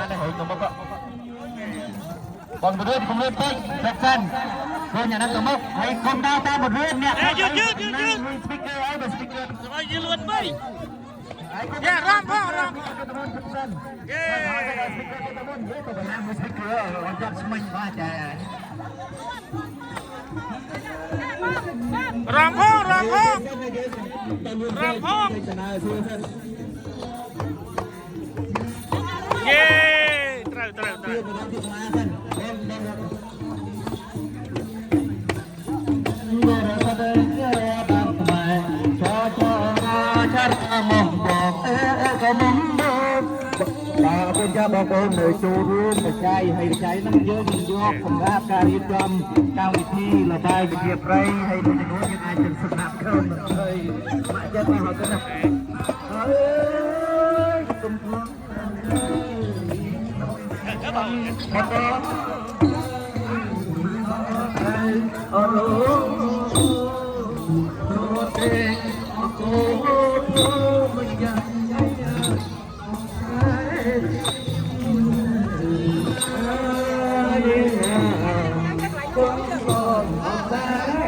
này hội tụ bốc còn một rươn không lên tới đẹp chân rươn nhà năng tụ bốc hay không đau ta một rươn nè rồiยืนล้วนไปแย่ร่างพ่อร่างเย้ร่างพ่อร่างพ่อร่างพ่อเย้ตายตายตายเป็นเจ้าบางคนหน่วยจูร่วมใจให้ใจน้ำเยอะยิ่งยกสำหรับการยึดจำเจ้าวิธีระบายเรียบไรให้ดูจะรู้ยังไงจนสนับเข้าเลยมาจะมาหากันนะเฮ้ยตุ้มท้องมาต่อโอ้โหโอ้เด็กโอ้โหไม่อยากHãy subscribe cho kênh Ghiền Mì Gõ để không bỏ lỡ